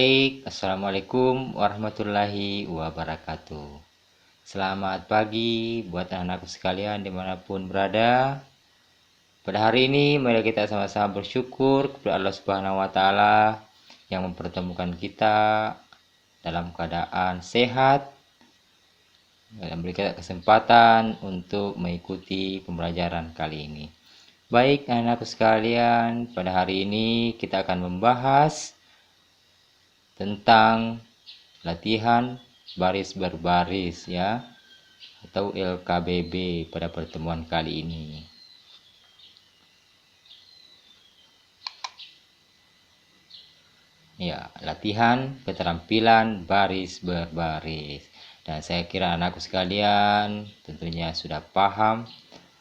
Baik, Assalamualaikum warahmatullahi wabarakatuh. Selamat pagi buat anak-anakku sekalian dimanapun berada. Pada hari ini mari kita sama-sama bersyukur kepada Allah Subhanahu wa Ta'ala yang mempertemukan kita dalam keadaan sehat dan memberikan kesempatan untuk mengikuti pembelajaran kali ini. Baik anak-anakku sekalian, pada hari ini kita akan membahas tentang latihan baris berbaris ya, atau LKBB pada pertemuan kali ini. Ya, latihan keterampilan baris berbaris. Dan saya kira anakku sekalian tentunya sudah paham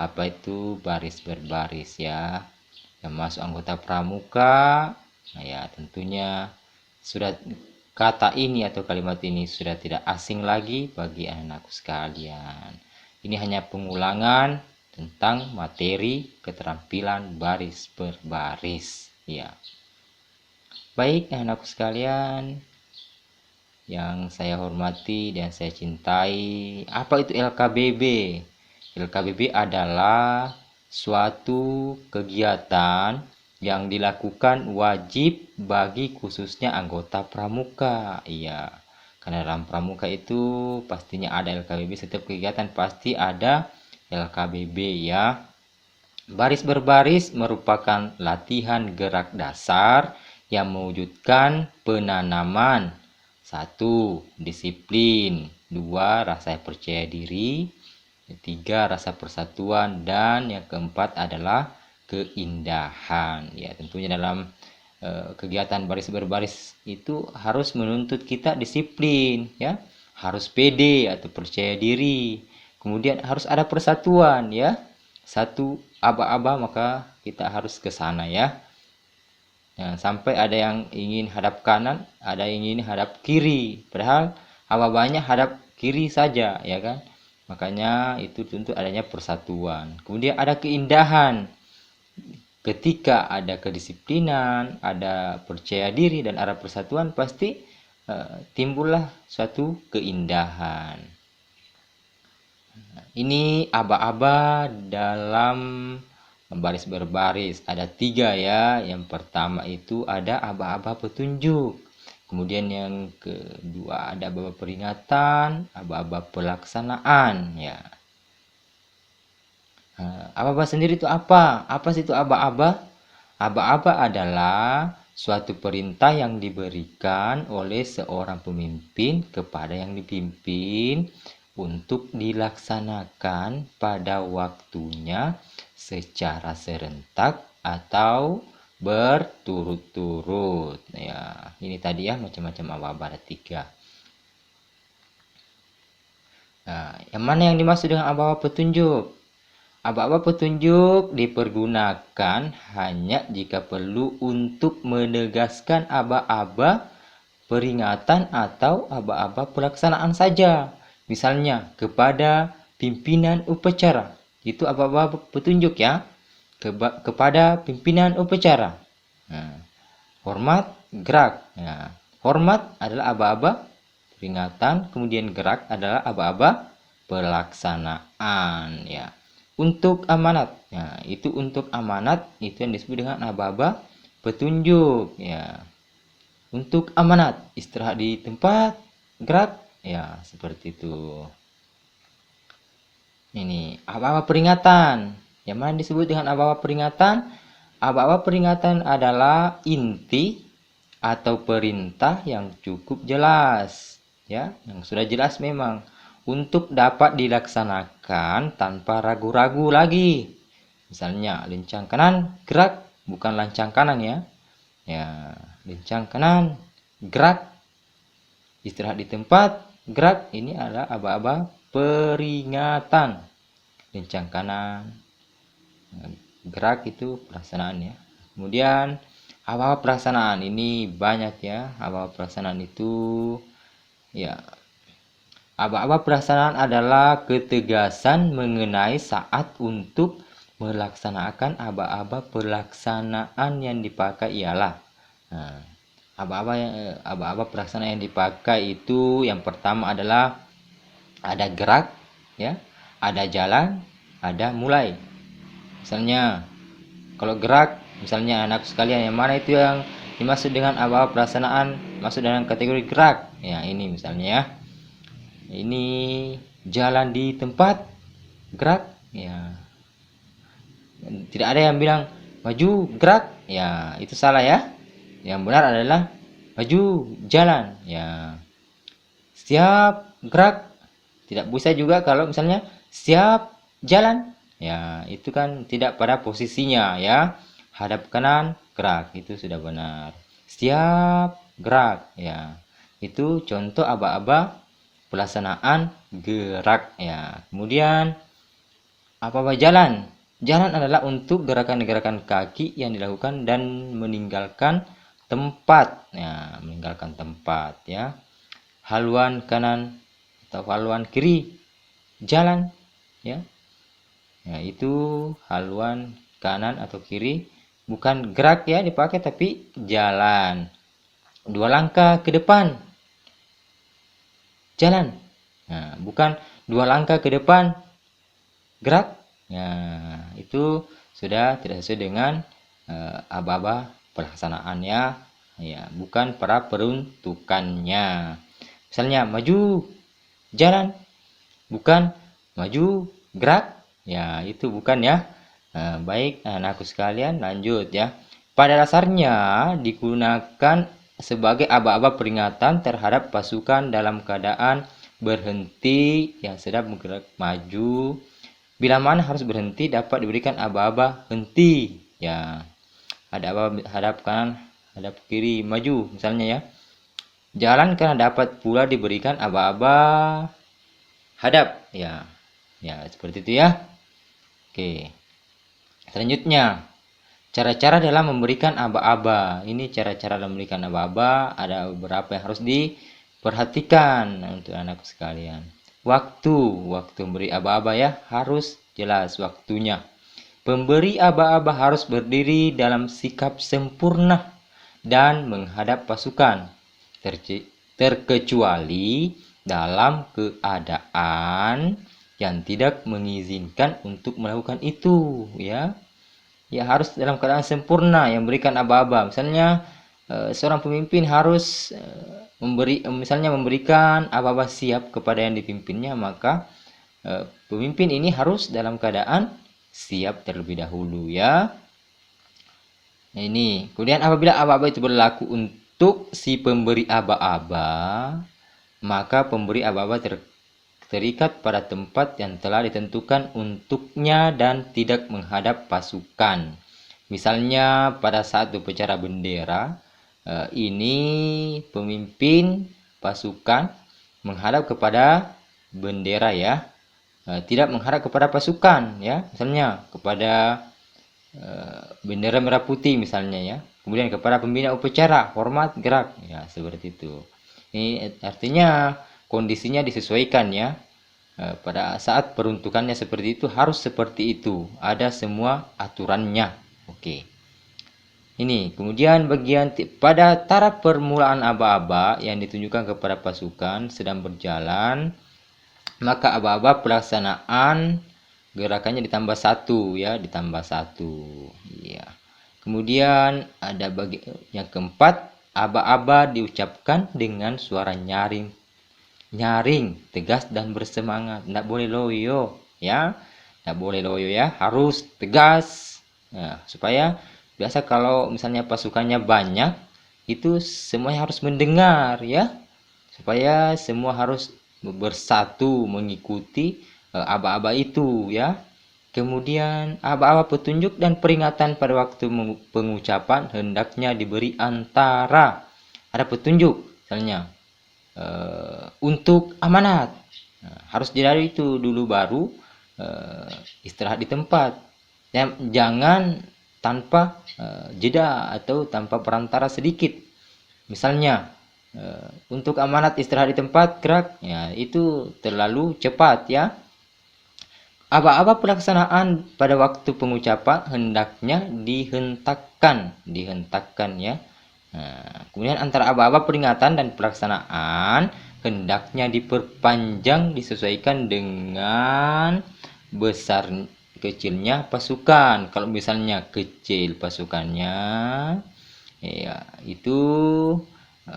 apa itu baris berbaris ya. Yang masuk anggota pramuka, nah ya tentunya sudah kata ini atau kalimat ini sudah tidak asing lagi bagi anak-anakku sekalian. Ini hanya pengulangan tentang materi keterampilan baris berbaris ya. Baik anak-anakku sekalian yang saya hormati dan saya cintai, apa itu LKBB? LKBB adalah suatu kegiatan yang dilakukan wajib bagi khususnya anggota pramuka. Iya, karena dalam pramuka itu pastinya ada LKBB, setiap kegiatan pasti ada LKBB ya. Baris berbaris merupakan latihan gerak dasar yang mewujudkan penanaman 1. Disiplin, 2. Rasa percaya diri, 3. Rasa persatuan, dan yang keempat adalah keindahan ya. Tentunya dalam kegiatan baris berbaris itu harus menuntut kita disiplin ya, harus pede atau percaya diri, kemudian harus ada persatuan ya, satu aba-aba maka kita harus ke sana ya. Nah, sampai ada yang ingin hadap kanan, ada yang ingin hadap kiri, padahal aba-abanya hadap kiri saja ya kan. Makanya itu tentu adanya persatuan. Kemudian ada keindahan. Ketika ada kedisiplinan, ada percaya diri, dan ada persatuan, pasti timbullah suatu keindahan. Ini aba-aba dalam baris berbaris. Ada 3 ya. Yang pertama itu ada aba-aba petunjuk. Kemudian yang kedua ada aba-aba peringatan, aba-aba pelaksanaan ya. Aba-aba sendiri itu apa? Apa sih itu aba-aba? Aba-aba adalah suatu perintah yang diberikan oleh seorang pemimpin kepada yang dipimpin untuk dilaksanakan pada waktunya secara serentak atau berturut-turut. Ya, ini tadi ya macam-macam aba-aba ada 3. Nah, yang mana yang dimaksud dengan aba-aba petunjuk? Aba-aba petunjuk dipergunakan hanya jika perlu untuk menegaskan aba-aba peringatan atau aba-aba pelaksanaan saja. Misalnya kepada pimpinan upacara. Itu aba-aba petunjuk ya. Kepada pimpinan upacara. Nah, hormat, gerak. Nah, hormat adalah aba-aba peringatan, kemudian gerak adalah aba-aba pelaksanaan ya. Untuk amanat, nah itu untuk amanat itu yang disebut dengan aba-aba petunjuk ya. Untuk amanat, istirahat di tempat, gerak ya, seperti itu. Ini aba-aba peringatan. Yang mana disebut dengan aba-aba peringatan? Aba-aba peringatan adalah inti atau perintah yang cukup jelas ya, yang sudah jelas memang, untuk dapat dilaksanakan tanpa ragu-ragu lagi. Misalnya lincang kanan, gerak, bukan lancang kanan ya. Ya, lincang kanan, gerak, istirahat di tempat, gerak. Ini adalah aba-aba peringatan. Lincang kanan, gerak itu pelaksanaan ya. Kemudian aba-aba pelaksanaan ini banyak ya. Aba-aba pelaksanaan itu ya, aba-aba pelaksanaan aba-aba adalah ketegasan mengenai saat untuk melaksanakan aba-aba pelaksanaan yang dipakai ialah. Nah, aba-aba pelaksana yang dipakai itu yang pertama adalah ada gerak, ya, ada jalan, ada mulai. Misalnya kalau gerak, misalnya anak sekalian, yang mana itu yang dimaksud dengan aba-aba pelaksanaan masuk dalam kategori gerak? Ya, ini misalnya ya. Ini jalan di tempat, gerak, ya. Tidak ada yang bilang maju gerak, ya itu salah ya. Yang benar adalah maju jalan, ya. Siap gerak, tidak bisa juga kalau misalnya siap jalan, ya itu kan tidak pada posisinya ya. Hadap kanan gerak, itu sudah benar. Siap gerak, ya itu contoh aba-aba pelaksanaan gerak, ya. Kemudian apa-apa jalan. Jalan adalah untuk gerakan-gerakan kaki yang dilakukan dan meninggalkan tempat, ya, meninggalkan tempat, ya. Haluan kanan atau haluan kiri, jalan, ya. Ya, itu haluan kanan atau kiri, bukan gerak ya dipakai, tapi jalan. 2 langkah ke depan, jalan. Nah, bukan 2 langkah ke depan, gerak. Nah, itu sudah tidak sesuai dengan aba-aba pelaksanaannya, ya, bukan para peruntukannya. Misalnya maju jalan, bukan maju gerak, ya itu bukan ya. Baik anakku sekalian, lanjut ya. Pada dasarnya digunakan sebagai aba-aba peringatan terhadap pasukan dalam keadaan berhenti yang sedang bergerak maju. Bila mana harus berhenti dapat diberikan aba-aba henti, ya. Ada aba hadap kanan, hadap kiri, maju misalnya ya. Jalan karena dapat pula diberikan aba-aba hadap, ya. Ya, seperti itu ya. Oke. Selanjutnya, cara-cara dalam memberikan aba-aba. Ini cara-cara dalam memberikan aba-aba, ada beberapa yang harus diperhatikan untuk anak sekalian. Waktu memberi aba-aba ya, harus jelas waktunya. Pemberi aba-aba harus berdiri dalam sikap sempurna dan menghadap pasukan, terkecuali dalam keadaan yang tidak mengizinkan untuk melakukan itu, ya. Ya harus dalam keadaan sempurna yang berikan aba-aba. Misalnya seorang pemimpin harus memberikan aba-aba siap kepada yang dipimpinnya, maka pemimpin ini harus dalam keadaan siap terlebih dahulu, ya. Nah, ini kemudian apabila aba-aba itu berlaku untuk si pemberi aba-aba, maka pemberi aba-aba terikat pada tempat yang telah ditentukan untuknya dan tidak menghadap pasukan. Misalnya pada saat upacara bendera, ini pemimpin pasukan menghadap kepada bendera, ya, tidak menghadap kepada pasukan, ya. Misalnya kepada bendera merah putih misalnya, ya. Kemudian kepada pembina upacara, hormat gerak, ya, seperti itu. Ini artinya kondisinya disesuaikan, ya. Pada saat peruntukannya seperti itu harus seperti itu, ada semua aturannya. Oke. Ini kemudian bagian pada taraf permulaan aba-aba yang ditunjukkan kepada pasukan sedang berjalan, maka aba-aba pelaksanaan gerakannya ditambah 1, ya, ditambah 1. Ya. Kemudian ada yang keempat, aba-aba diucapkan dengan suara nyaring, tegas dan bersemangat. Tidak boleh loyo, ya. Tidak boleh loyo, ya, harus tegas. Nah, supaya biasa kalau misalnya pasukannya banyak, itu semuanya harus mendengar, ya. Supaya semua harus bersatu mengikuti aba-aba itu, ya. Kemudian aba-aba petunjuk dan peringatan pada waktu pengucapan hendaknya diberi antara ada petunjuk, misalnya untuk amanat, harus dari itu dulu baru istirahat di tempat. Jangan tanpa jeda atau tanpa perantara sedikit. Misalnya untuk amanat istirahat di tempat gerak, ya, itu terlalu cepat, ya. Aba-aba pelaksanaan pada waktu pengucapan hendaknya dihentakkan, ya. Nah, kemudian antara aba-aba peringatan dan pelaksanaan hendaknya diperpanjang disesuaikan dengan besar kecilnya pasukan. Kalau misalnya kecil pasukannya, ya itu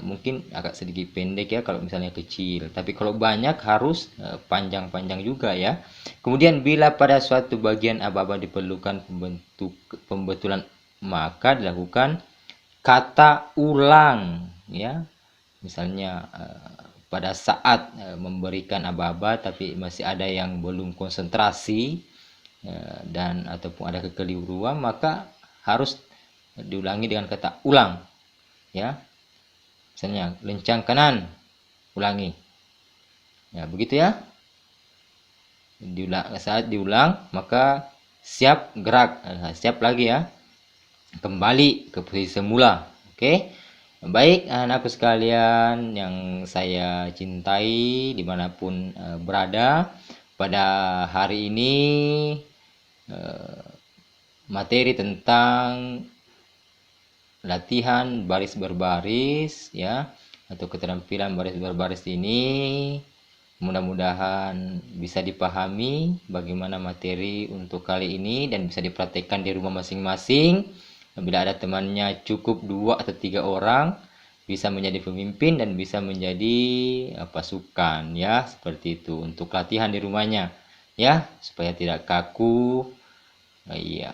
mungkin agak sedikit pendek ya kalau misalnya kecil. Tapi kalau banyak harus panjang-panjang juga ya. Kemudian bila pada suatu bagian aba-aba diperlukan pembetulan, maka dilakukan kata ulang ya. Misalnya pada saat memberikan aba-aba tapi masih ada yang belum konsentrasi dan ataupun ada kekeliruan, maka harus diulangi dengan kata ulang ya. Misalnya lencang kanan, ulangi ya, begitu ya. Saat diulang maka siap gerak, siap lagi ya, kembali ke posisi semula. Oke. Baik anakku sekalian yang saya cintai dimanapun berada, pada hari ini materi tentang latihan baris berbaris ya, atau keterampilan baris berbaris ini mudah-mudahan bisa dipahami bagaimana materi untuk kali ini dan bisa dipraktekkan di rumah masing-masing. Bila ada temannya cukup 2 atau 3 orang, bisa menjadi pemimpin dan bisa menjadi pasukan ya, seperti itu untuk latihan di rumahnya ya, supaya tidak kaku. Iya.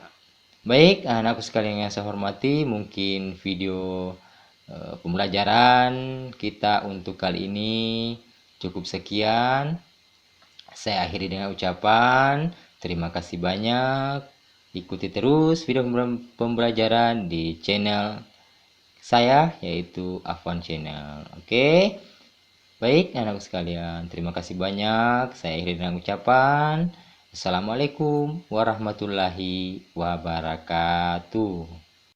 Baik, anakku sekalian yang saya hormati, mungkin video pembelajaran kita untuk kali ini cukup sekian. Saya akhiri dengan ucapan terima kasih banyak. Ikuti terus video pembelajaran di channel saya, yaitu Afwan Channel. Oke. Baik, anakku sekalian, terima kasih banyak. Saya akhiri dengan ucapan Assalamualaikum warahmatullahi wabarakatuh.